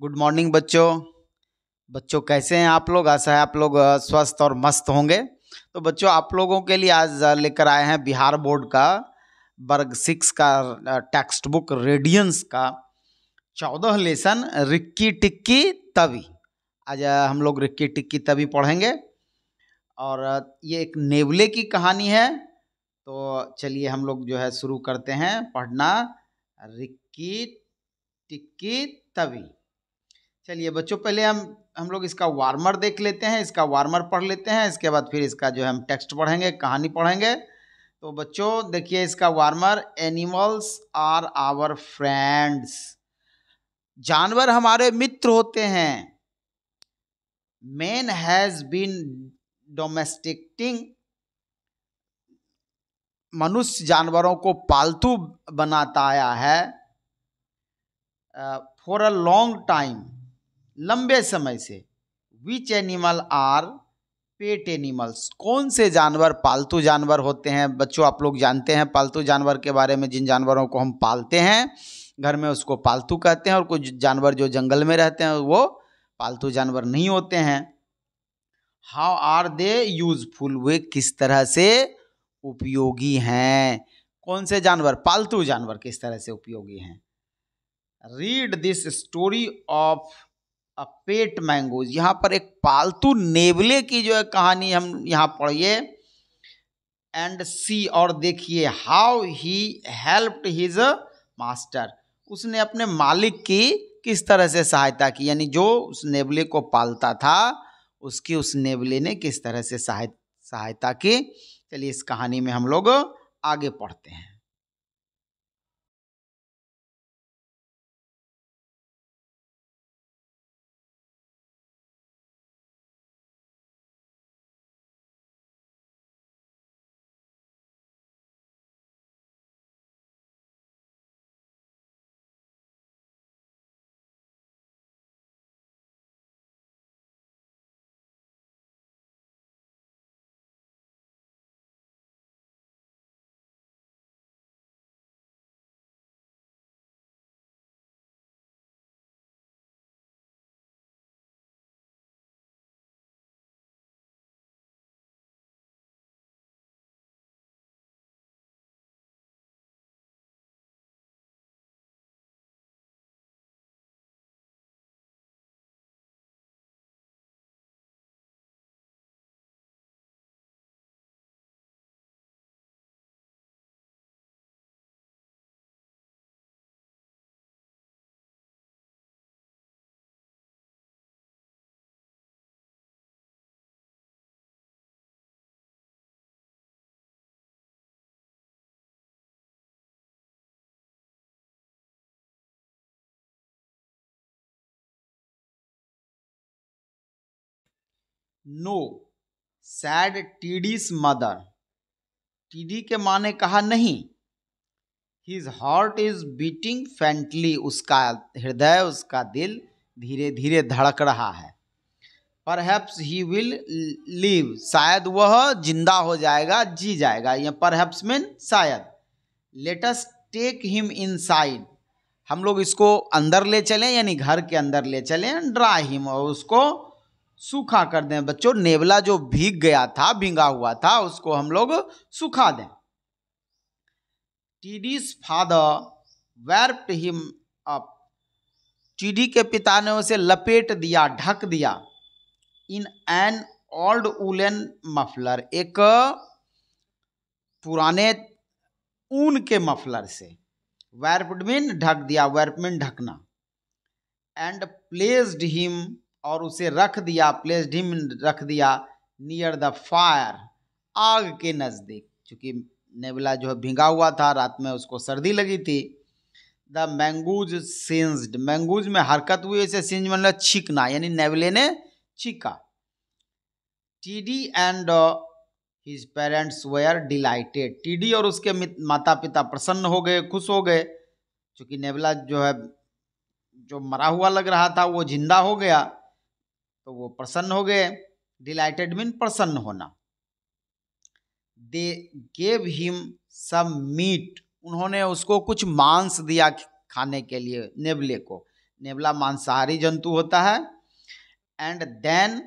Good morning बच्चों। बच्चों कैसे हैं आप लोग? आशा है आप लोग स्वस्थ और मस्त होंगे। तो बच्चों आप लोगों के लिए आज लेकर आए हैं बिहार बोर्ड का वर्ग 6 का टेक्स्ट बुक रेडियंस का 14 लेसन रिक्की टिक्की तवी। आज हम लोग रिक्की टिक्की तवी पढ़ेंगे और ये एक नेवले की कहानी है। तो चलिए हम लोग जो है शुरू करते हैं पढ़ना रिक्की टिक्की तवी। चलिए बच्चों पहले हम लोग इसका वार्मर देख लेते हैं, इसका वार्मर पढ़ लेते हैं, इसके बाद फिर इसका जो है हम टेक्स्ट पढ़ेंगे, कहानी पढ़ेंगे। तो बच्चों देखिए इसका warmer, animals are our friends. जानवर हमारे मित्र होते हैं। Man has been domesticating. मनुष्य जानवरों को पालतू बनाता आया है। फॉर अ लॉन्ग टाइम, लंबे समय से। Which animal are pet animals. कौन से जानवर पालतू जानवर होते हैं? बच्चों आप लोग जानते हैं पालतू जानवर के बारे में। जिन जानवरों को हम पालते हैं घर में उसको पालतू कहते हैं, और कुछ जानवर जो जंगल में रहते हैं वो पालतू जानवर नहीं होते हैं। How are they useful. वे किस तरह से उपयोगी हैं? कौन से जानवर? पालतू जानवर किस तरह से उपयोगी हैं। Read this story of a pet mangoes. यहाँ पर एक पालतू नेवले की जो है कहानी हम यहाँ पढ़िए। एंड सी, और देखिए, how he helped his master. उसने अपने मालिक की किस तरह से सहायता की, यानी जो उस नेवले को पालता था उसकी उस नेवले ने किस तरह से सहायता की। चलिए इस कहानी में हम लोग आगे पढ़ते हैं। No said Teddy's mother. Teddy के माँ ने कहा नहीं। His heart is beating faintly. उसका हृदय, उसका दिल धीरे धीरे धड़क रहा है। Perhaps he will live. शायद वह जिंदा हो जाएगा, जी जाएगा। यह परहैप्स मीन शायद। Let us take him inside. हम लोग इसको अंदर ले चलें, यानी घर के अंदर ले चलें। ड्राई हिम, और उसको सूखा कर दें। बच्चों नेवला जो भीग गया था, भींगा हुआ था, उसको हम लोग सुखा दें। Teddy's father wrapped him up. Teddy के पिता ने उसे लपेट दिया, ढक दिया। In an old woollen muffler. एक पुराने ऊन के मफलर से। wrapped मीन ढक दिया, wrap मीन ढकना। एंड प्लेस्ड हिम, और उसे रख दिया, प्लेस्ड हिम रख दिया। नियर द फायर, आग के नजदीक। चूंकि नेवला जो है भींगा हुआ था, रात में उसको सर्दी लगी थी। The mongoose सिंज्ड। मैंगूज में हरकत हुई, इसे सिंज मतलब छींकना, यानी नेवले ने छींका। Teddy and his parents were delighted. Teddy और उसके माता पिता प्रसन्न हो गए, खुश हो गए। चूंकि नेवला जो है जो मरा हुआ लग रहा था वो जिंदा हो गया, तो वो प्रसन्न हो गए। डिलाइटेड मीन प्रसन्न होना। They gave him some meat. उन्होंने उसको कुछ मांस दिया खाने के लिए, नेवले को। नेवला मांसाहारी जंतु होता है। And then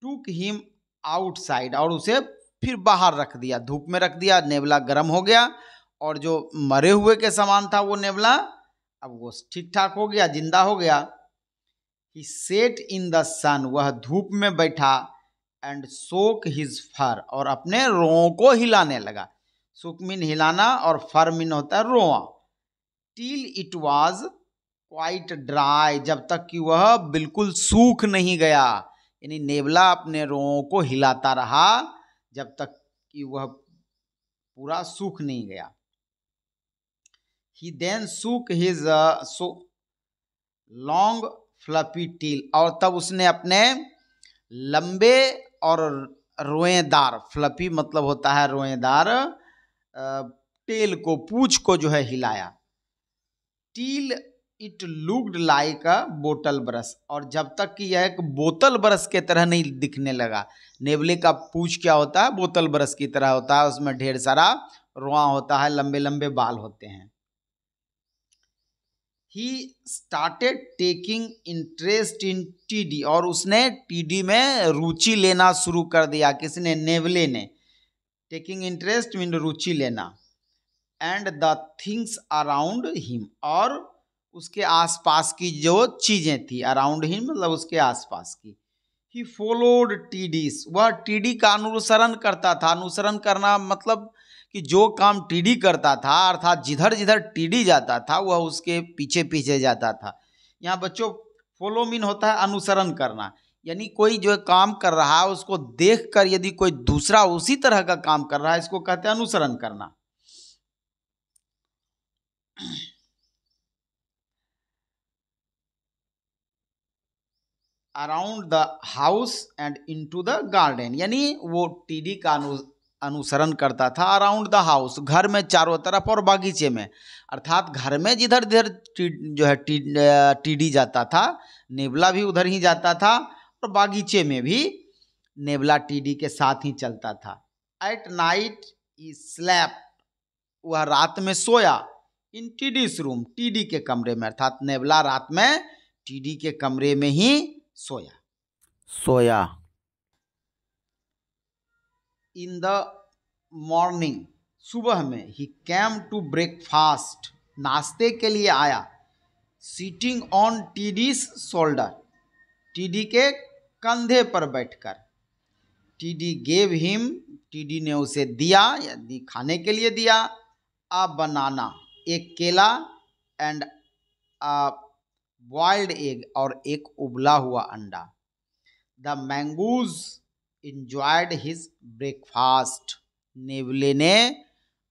took him outside, और उसे फिर बाहर रख दिया, धूप में रख दिया। नेवला गर्म हो गया और जो मरे हुए के समान था वो नेवला अब वो ठीक ठाक हो गया, जिंदा हो गया। ही सेट इन द सन, वह धूप में बैठा। एंड सोक हिज फर, और अपने रोओं को हिलाने लगा। सुक मीन हिलाना और फर मीन होता है रोआ। Till it was quite dry, जब तक कि वह बिल्कुल सूख नहीं गया। यानी नेवला अपने रोओं को हिलाता रहा जब तक कि वह पूरा सूख नहीं गया। He then shook his long fluffy tail, और तब उसने अपने लंबे और रोएदार, फ्लफी मतलब होता है रोएदार, टेल को, पूंछ को जो है हिलाया। टिल इट लुक्ड लाइक अ बोतल ब्रश, और जब तक कि यह एक बोतल ब्रश के तरह नहीं दिखने लगा। नेवले का पूंछ क्या होता है? बोतल ब्रश की तरह होता है, उसमें ढेर सारा रोआ होता है, लंबे लंबे बाल होते हैं। He started taking interest in TD, और उसने TD में रुचि लेना शुरू कर दिया। किसने? नेवले ने। टेकिंग इंटरेस्ट मीन रुचि लेना। And the things around him, और उसके आसपास की जो चीजें थी, अराउंड हिम मतलब उसके आसपास की। ही फॉलोड टीडीज, वह टीडी का अनुसरण करता था। अनुसरण करना मतलब कि जो काम टीडी करता था, अर्थात जिधर जिधर टीडी जाता था वह उसके पीछे पीछे जाता था। यहाँ बच्चों फॉलो मीन होता है अनुसरण करना, यानी कोई जो काम कर रहा है उसको देखकर यदि कोई दूसरा उसी तरह का काम कर रहा है, इसको कहते हैं अनुसरण करना। Around the house and into the garden, यानी वो टीडी का अनुसरण करता था अराउंड द हाउस, घर में चारों तरफ और बागीचे में। अर्थात घर में जिधर जिधर जो है टीडी जाता था, नेवला भी उधर ही जाता था, और बागीचे में भी नेवला टीडी के साथ ही चलता था। एट नाइट ही स्लेप्ट, वह रात में सोया। इन टीडीज रूम, टीडी के कमरे में, अर्थात नेवला रात में टीडी के कमरे में ही सोया। इन द मॉर्निंग, सुबह में, ही कैम टू ब्रेकफास्ट, नाश्ते के लिए आया। सीटिंग ऑन टीडीज शोल्डर, टीडी के कंधे पर बैठकर। टीडी गेव हिम, टीडी ने उसे दिया, यानी खाने के लिए दिया। अ बनाना, एक केला। एंड अ बॉइल्ड एग, और एक उबला हुआ अंडा। The mongoose enjoyed his breakfast, नेवले ने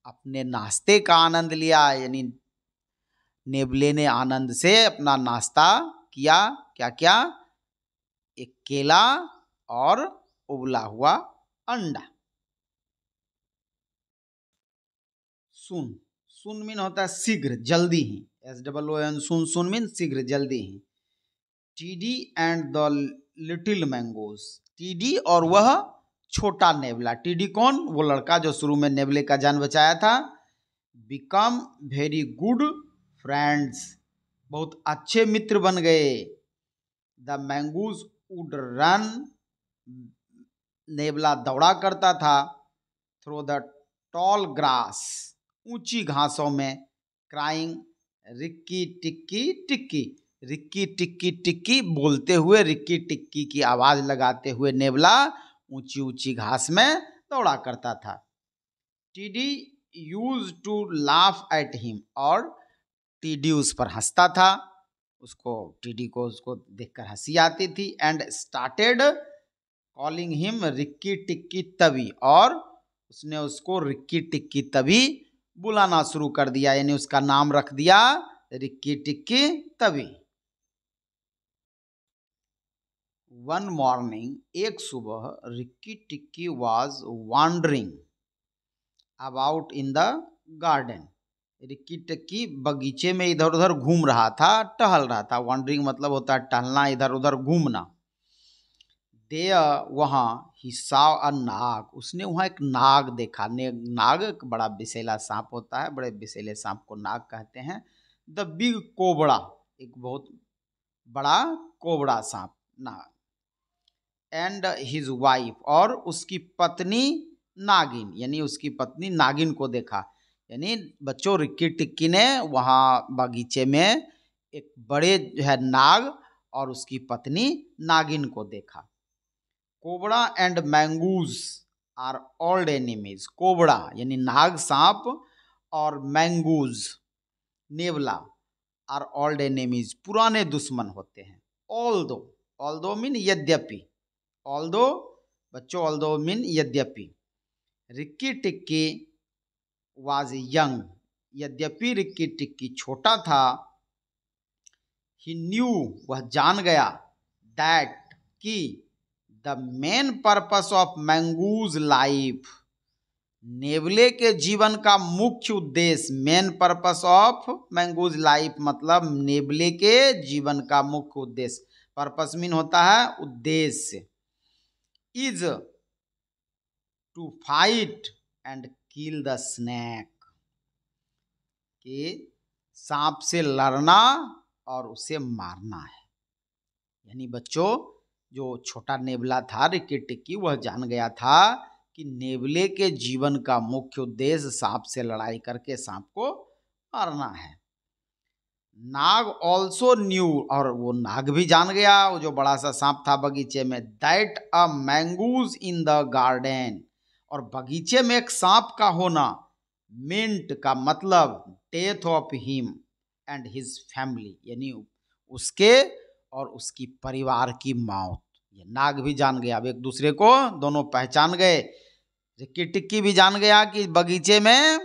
अपने नाश्ते का आनंद लिया, यानी नेवले ने आनंद से अपना नाश्ता किया। क्या क्या? एक केला और उबला हुआ अंडा। सुन, सुन मीन होता है शीघ्र, जल्दी ही। SOON, सुन, सुन मीन शीघ्र, जल्दी ही। Teddy and the little mongoose, Teddy और वह छोटा नेवला। टीडी कौन? वो लड़का जो शुरू में नेवले का जान बचाया था। बिकम वेरी गुड फ्रेंड्स, बहुत अच्छे मित्र बन गए। द मैंगूज वुड रन, नेवला दौड़ा करता था। थ्रू द टॉल ग्रास, ऊंची घासों में। क्राइंग रिक्की टिक्की टिक्की, रिक्की टिक्की टिक्की बोलते हुए, रिक्की टिक्की की आवाज लगाते हुए नेवला ऊंची ऊंची घास में दौड़ा करता था। Teddy use to laugh at him, और टीडी उस पर हंसता था, टीडी को उसको देखकर हंसी आती थी। And started calling him Rikki Tikki तभी, और उसने उसको रिक्की टिक्की तभी बुलाना शुरू कर दिया, यानी उसका नाम रख दिया रिक्की टिक्की तभी। वन मॉर्निंग, एक सुबह, Rikki Tikki was wandering about in the garden, Rikki Tikki बगीचे में इधर उधर घूम रहा था, टहल रहा था। वॉन्डरिंग मतलब होता है टहलना, इधर उधर घूमना। वहाँ ही सॉ अ नाग, उसने वहाँ एक नाग देखा। नाग एक बड़ा विषैला सांप होता है, बड़े विषैले सांप को नाग कहते हैं। द बिग कोबरा, एक बहुत बड़ा कोबरा सांप नाग। एंड हिज वाइफ, और उसकी पत्नी नागिन, यानी उसकी पत्नी नागिन को देखा। यानी बच्चों रिक्की टिक्की ने वहाँ बगीचे में एक बड़े जो है नाग और उसकी पत्नी नागिन को देखा। Cobra and mongoose are old enemies. Cobra यानी नाग सांप और मैंगूज नेवला आर ओल्ड एनिमीज, पुराने दुश्मन होते हैं। ऑल्दो, ऑल्दो मीन यद्यपि, ऑल्दो बच्चों ऑल्दो मीन यद्यपि। रिक्की टिक्की वाज यंग, यद्यपि रिक्की टिक्की छोटा था। ही न्यू, वह जान गया, दैट कि the main purpose of mongoose life, नेवले के जीवन का मुख्य उद्देश्य। Main purpose of mongoose life मतलब नेवले के जीवन का मुख्य उद्देश्य। पर्पस मीन होता है उद्देश्य। Is to fight and kill the snake, कि सांप से लड़ना और उसे मारना है। यानी बच्चों जो छोटा नेवला था रिक्की टिक्की, वह जान गया था कि नेवले के जीवन का मुख्य उद्देश्य सांप से लड़ाई करके सांप को मारना है। नाग ऑल्सो न्यू, और वो नाग भी जान गया, वो जो बड़ा सा सांप था बगीचे में, that a mongoose in the garden, और बगीचे में एक सांप का होना मेंट का मतलब death of him and his family, यानी उसके और उसकी परिवार की मौत। ये नाग भी जान गया। अब एक दूसरे को दोनों पहचान गए। रिक्की टिक्की भी जान गया कि बगीचे में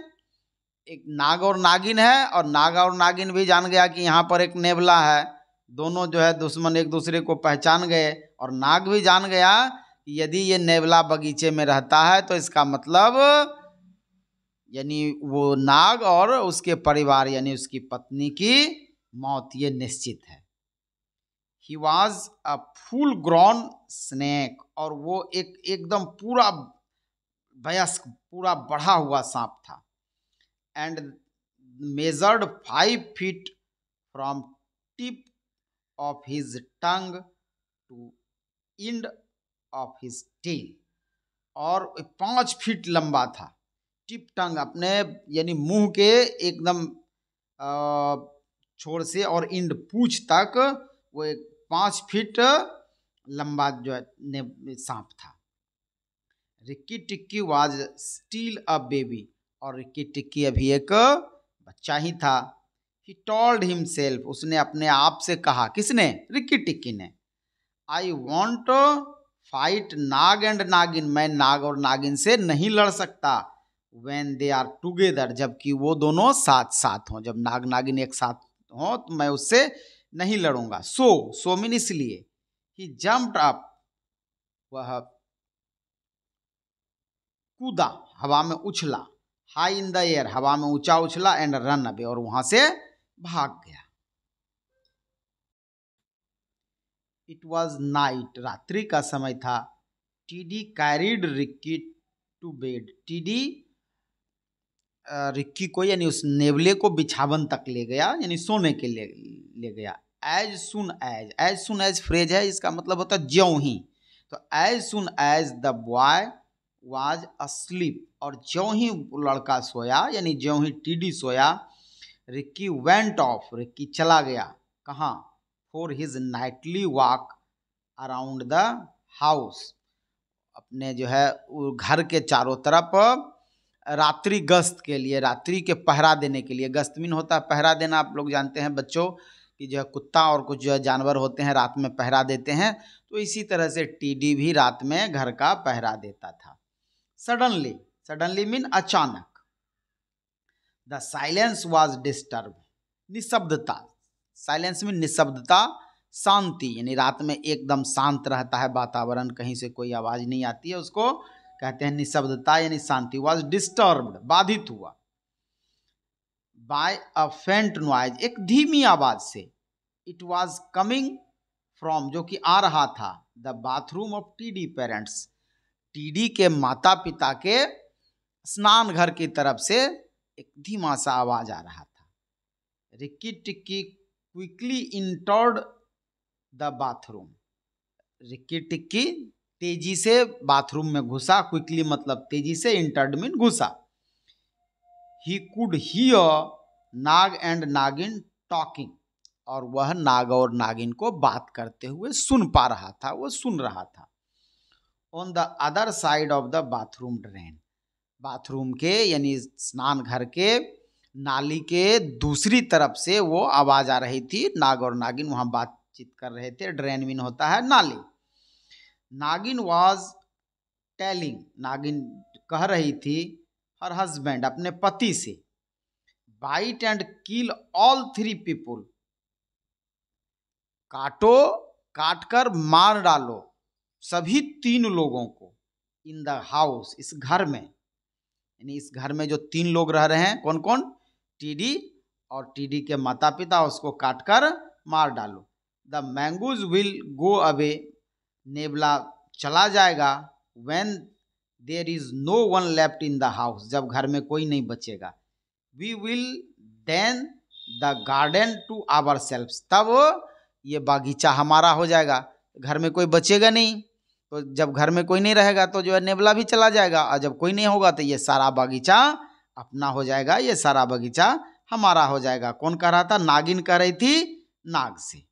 एक नाग और नागिन है, और नाग और नागिन भी जान गया कि यहाँ पर एक नेवला है। दोनों जो है दुश्मन एक दूसरे को पहचान गए। और नाग भी जान गया कि यदि ये नेवला बगीचे में रहता है तो इसका मतलब यानी वो नाग और उसके परिवार यानी उसकी पत्नी की मौत ये निश्चित है। He was a full grown snake, और वो एकदम पूरा वयस्क पूरा बढ़ा हुआ सांप था। And measured 5 feet from tip of his tongue to end of his tail, और 5 फीट लंबा था। टिप टंग अपने यानी मुंह के एकदम छोर से और इंड पूंछ तक वो 5 फीट लंबा जो है सांप था। Rikki Tikki was still a baby, और रिक्की टिक्की अभी एक बच्चा ही था। ही टोल्ड हिमसेल्फ, उसने अपने आप से कहा। किसने? रिक्की टिक्की ने। I want fight Nag and नागिन, मैं नाग और नागिन से नहीं लड़ सकता। व्हेन दे आर टुगेदर, जबकि वो दोनों साथ साथ हों, जब नाग नागिन एक साथ हों तो मैं उससे नहीं लड़ूंगा। सो मीन इसलिए। ही जम्प्ड अप, वह कूदा, हवा में उछला। हाई इन द एयर, हवा में ऊंचा उछला। एंड रन अवे, और वहां से भाग गया। इट वॉज नाइट, रात्रि का समय था। Teddy carried Rikki to bed, Teddy Rikki को यानी उस नेवले को बिछावन तक ले गया, यानी सोने के लिए ले गया। एज सुन एज फ्रेज है, इसका मतलब होता है ज्यों ही। तो as soon as the boy was asleep, और ज्यों ही लड़का सोया यानी ज्यों ही टीडी सोया, रिक्की वेंट ऑफ, रिक्की चला गया। कहाँ? For his nightly walk around the house, अपने जो है घर के चारों तरफ रात्रि गश्त के लिए, रात्रि के पहरा देने के लिए। गश्त मीन होता है पहरा देना, आप लोग जानते हैं बच्चों कि जो है कुत्ता और कुछ जो है जानवर होते हैं रात में पहरा देते हैं, तो इसी तरह से टीडी भी रात में घर का पहरा देता था। सडनली, सडनली मीन अचानक। द साइलेंस वॉज डिस्टर्ब, निशब्दता। साइलेंस मीन निशब्दता, शांति, यानी रात में एकदम शांत रहता है वातावरण, कहीं से कोई आवाज नहीं आती है, उसको कहते हैं निशब्दता यानी शांति। वॉज डिस्टर्ब्ड, बाधित हुआ। बाय अ फेंट नॉइज, एक धीमी आवाज से। इट वॉज कमिंग फ्रॉम, जो कि आ रहा था, the bathroom of TD parents, TD के माता पिता के स्नान घर की तरफ से एक धीमा सा आवाज आ रहा था। Rikki Tikki quickly entered the bathroom. Rikki Tikki तेजी से बाथरूम में घुसा, क्विकली मतलब तेजी से, इंटर्ड मीन घुसा। He could hear Nag and नागिन टॉकिंग, और वह नाग और नागिन को बात करते हुए सुन पा रहा था, वो सुन रहा था। On the other side of the bathroom drain, bathroom के यानी स्नान घर के नाली के दूसरी तरफ से वो आवाज आ रही थी। नाग और नागिन वहां बातचीत कर रहे थे। ड्रेन मीन होता है नाली। नागिन वॉज टेलिंग, नागिन कह रही थी हर हस्बैंड, अपने पति से, bite and kill all 3 people, काटो, काटकर मार डालो सभी 3 लोगों को। इन द हाउस, इस घर में, यानी इस घर में जो 3 लोग रह रहे हैं, कौन कौन? टीडी और टीडी के माता पिता, उसको काटकर मार डालो। The mongoose will go away, नेबला चला जाएगा। When there is no one left in the house, जब घर में कोई नहीं बचेगा। We will then the garden to ourselves, तब ये बागीचा हमारा हो जाएगा। घर में कोई बचेगा नहीं, तो जब घर में कोई नहीं रहेगा तो जो है नेबला भी चला जाएगा, और जब कोई नहीं होगा तो ये सारा बागीचा अपना हो जाएगा, ये सारा बागीचा हमारा हो जाएगा। कौन कह रहा था? नागिन कह रही थी नाग से।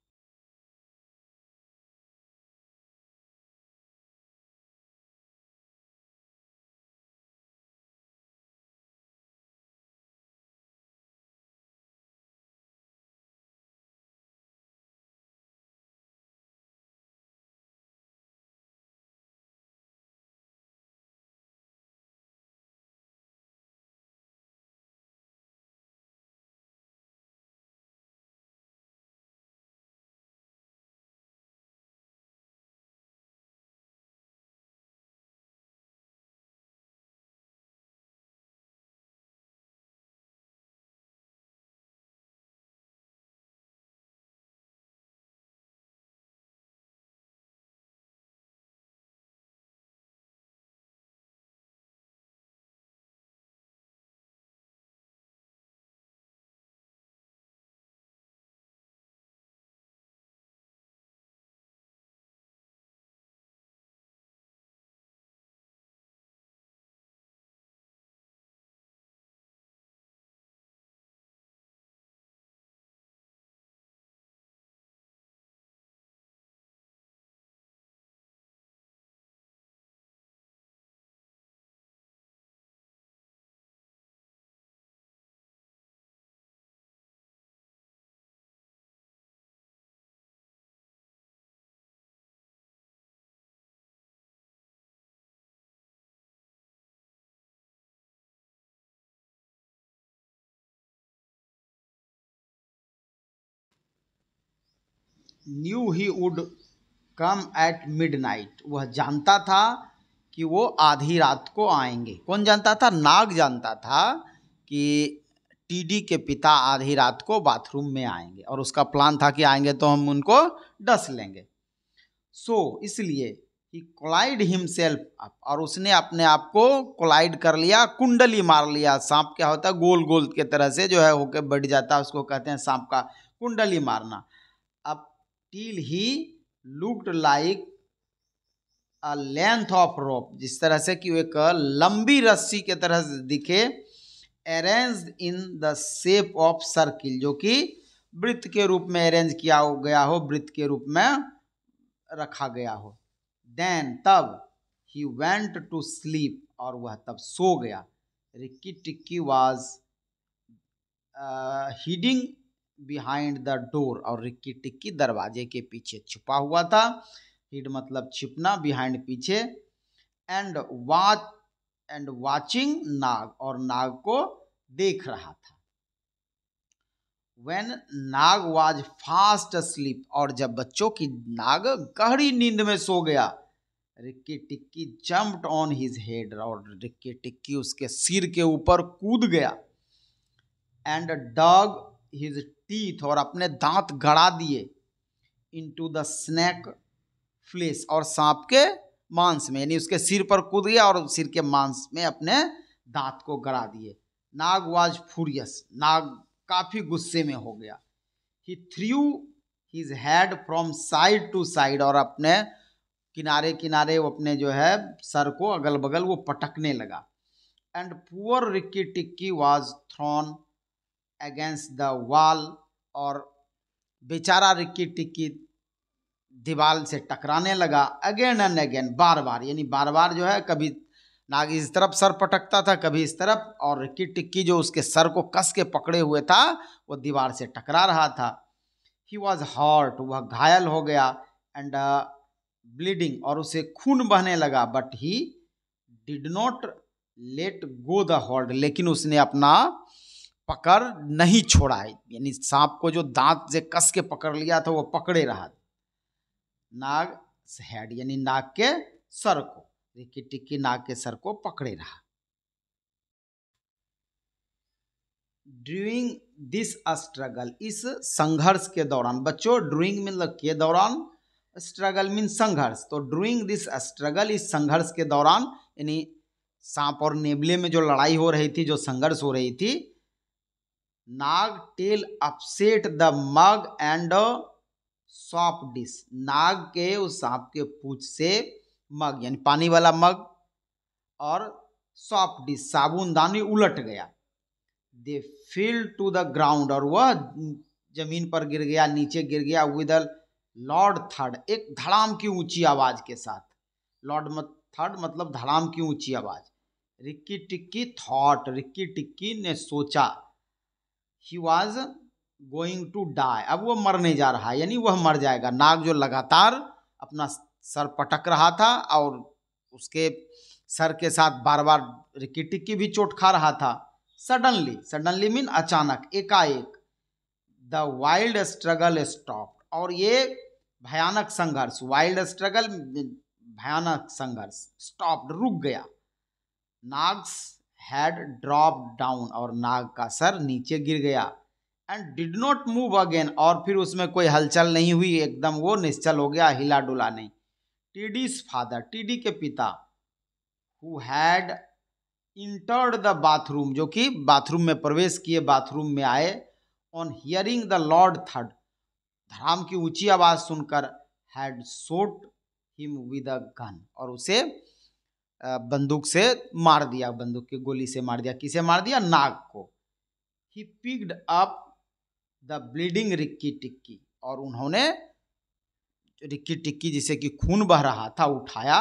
Knew he would come at midnight, वह जानता था कि वो आधी रात को आएंगे। कौन जानता था? नाग जानता था कि टीडी के पिता आधी रात को बाथरूम में आएंगे, और उसका प्लान था कि आएंगे तो हम उनको डस लेंगे। सो इसलिए ही कोलाइड हिमसेल्फ अप, और उसने अपने आप को कोलाइड कर लिया, कुंडली मार लिया। सांप क्या होता है? गोल गोल के तरह से जो है होके बढ़ जाता है, उसको कहते हैं सांप का कुंडली मारना। अब till he looked like a length of rope, जिस तरह से कि एक लंबी रस्सी के तरह से दिखे। Arranged in the shape of circle, जो कि वृत्त के रूप में अरेंज किया गया हो, वृत्त के रूप में रखा गया हो। देन तब ही वेंट टू स्लीप, और वह तब सो गया। Rikki Tikki was hiding behind the door, और रिक्की टिक्की दरवाजे के पीछे छुपा हुआ था। हिड मतलब छिपना, बिहाइंड पीछे। एंड वाचिंग नाग, और नाग को देख रहा था। When Nag was fast asleep, और जब बच्चों की नाग गहरी नींद में सो गया। Rikki Tikki jumped on his head, और रिक्की टिक्की उसके सिर के ऊपर कूद गया। एंड डग हिज टीथ, और अपने दांत गड़ा दिए। इनटू द स्नेक फ्लेश, और सांप के मांस में, यानी उसके सिर पर कूद गया और सिर के मांस में अपने दांत को गड़ा दिए। नाग वाज फ्यूरियस, नाग काफी गुस्से में हो गया। He threw his head from side to side, और अपने किनारे किनारे वो अपने जो है सर को अगल बगल वो पटकने लगा। And poor Rikki Tikki was thrown against the wall, और बेचारा रिक्की टिक्की दीवार से टकराने लगा। अगेन एंड अगेन, बार बार, यानी बार बार जो है कभी नाग इस तरफ सर पटकता था, कभी इस तरफ, और रिक्की टिक्की जो उसके सर को कस के पकड़े हुए था वो दीवार से टकरा रहा था। ही वॉज हर्ट, वह घायल हो गया, एंड ब्लीडिंग, और उसे खून बहने लगा। But he did not let go the hold, लेकिन उसने अपना पकड़ नहीं छोड़ा, यानी सांप को जो दांत से कस के पकड़ लिया था वो पकड़े रहा। नाग हेड, यानी नाग के सर को, रिक्की टिक्की नाग के सर को पकड़े रहा। ड्यूरिंग दिस स्ट्रगल, इस संघर्ष के दौरान, बच्चों ड्यूरिंग मतलब के दौरान, स्ट्रगल मीन संघर्ष, तो ड्यूरिंग दिस स्ट्रगल, इस संघर्ष के दौरान, यानी सांप और नेबले में जो लड़ाई हो रही थी, जो संघर्ष हो रही थी, Nag tail upset the mug and soap dish, नाग के उस सांप के पूंछ से मग यानी पानी वाला मग और सॉप डिश साबुनदानी उलट गया। They fell to the ground, और वह जमीन पर गिर गया, नीचे गिर गया। विद लॉर्ड थर्ड, एक धड़ाम की ऊंची आवाज के साथ, लॉर्ड थर्ड मतलब धड़ाम की ऊंची आवाज। Rikki Tikki thought, Rikki Tikki ने सोचा, he was going to die, अब वो मरने जा रहा है, यानी वह मर जाएगा। नाग जो लगातार अपना सर पटक रहा था और उसके सर के साथ बार बार रिक्की टिक्की भी चोट खा रहा था। सडनली, सडनली मीन अचानक, एकाएक, द वाइल्ड स्ट्रगल स्टॉप, और ये भयानक संघर्ष, वाइल्ड स्ट्रगल भयानक संघर्ष, स्टॉप रुक गया। नाग्स हैड ड्रॉप डाउन, और नाग का सर नीचे गिर गया। And did not move again, और फिर उसमें कोई हलचल नहीं हुई, एकदम वो निश्चल हो गया, हिला डुला नहीं। टीडीज फादर, टीडी के पिता, who had entered the bathroom, जो कि बाथरूम में प्रवेश किए, बाथरूम में आए। On hearing the Lord third, धड़ाम की ऊंची आवाज सुनकर, had shot him with a gun, और उसे बंदूक से मार दिया, बंदूक की गोली से मार दिया। किसे मार दिया? नाग को। He picked up the bleeding Rikki Tikki, और उन्होंने रिक्की टिक्की जिसे कि खून बह रहा था उठाया।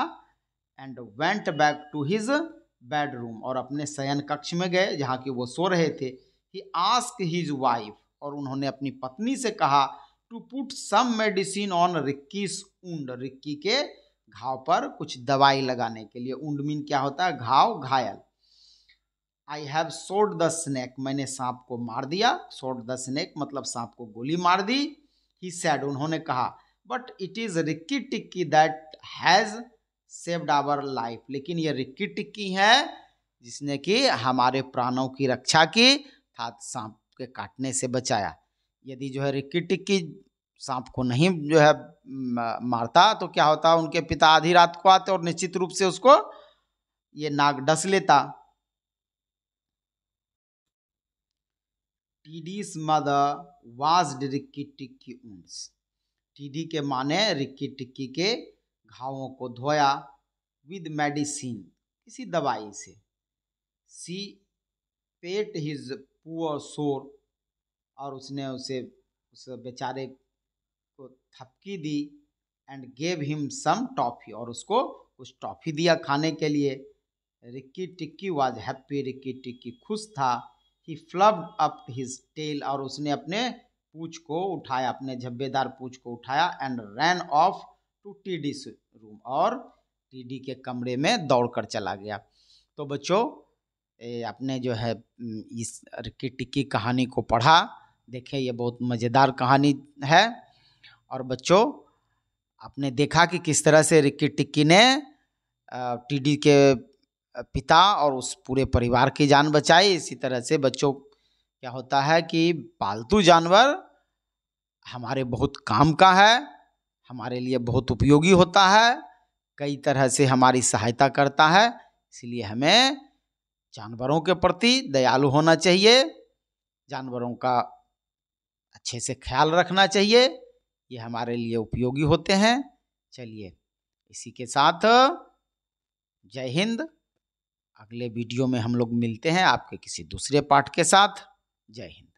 And went back to his bedroom, और अपने शयन कक्ष में गए जहाँ की वो सो रहे थे। ही आस्क हिज वाइफ, और उन्होंने अपनी पत्नी से कहा, to put some medicine on Rikki's wound, Rikki के घाव पर कुछ दवाई लगाने के लिए। वुंड मीन क्या होता है? घाव, घायल। I have shot the snake, मैंने सांप को मार दिया। शॉट द स्नेक मतलब सांप को गोली मार दी। ही सेड, उन्होंने कहा, but it is Rikki Tikki that has saved our life, लेकिन ये रिक्की टिक्की है जिसने कि हमारे प्राणों की रक्षा की, था सांप के काटने से बचाया। यदि जो है रिक्की टिक्की सांप को नहीं जो है मारता तो क्या होता? उनके पिता आधी रात को आते और निश्चित रूप से उसको ये नाग डस लेता। टीडीज मदर वास्ड रिक्की टिक्की वुंड्स, टीडी के माने रिक्की टिक्की के घावों को धोया। विद मेडिसिन, किसी दवाई से। सी पेट हिज पुअर सोर, और उसने उसे उस बेचारे को थपकी दी। And gave him some toffee, और उसको कुछ टॉफी दिया खाने के लिए। Rikki Tikki was happy, Rikki Tikki खुश था। He fluffed up his tail, और उसने अपने पूंछ को उठाया, अपने झब्बेदार पूंछ को उठाया। And ran off to Teddy room, और टीडी के कमरे में दौड़कर चला गया। तो बच्चों आपने जो है इस रिक्की टिक्की कहानी को पढ़ा, देखें ये बहुत मज़ेदार कहानी है। और बच्चों आपने देखा कि किस तरह से रिक्की टिक्की ने टीडी के पिता और उस पूरे परिवार की जान बचाई। इसी तरह से बच्चों क्या होता है कि पालतू जानवर हमारे बहुत काम का है, हमारे लिए बहुत उपयोगी होता है, कई तरह से हमारी सहायता करता है। इसलिए हमें जानवरों के प्रति दयालु होना चाहिए, जानवरों का अच्छे से ख्याल रखना चाहिए। ये हमारे लिए उपयोगी होते हैं। चलिए इसी के साथ जय हिंद। अगले वीडियो में हम लोग मिलते हैं आपके किसी दूसरे पाठ के साथ। जय हिंद।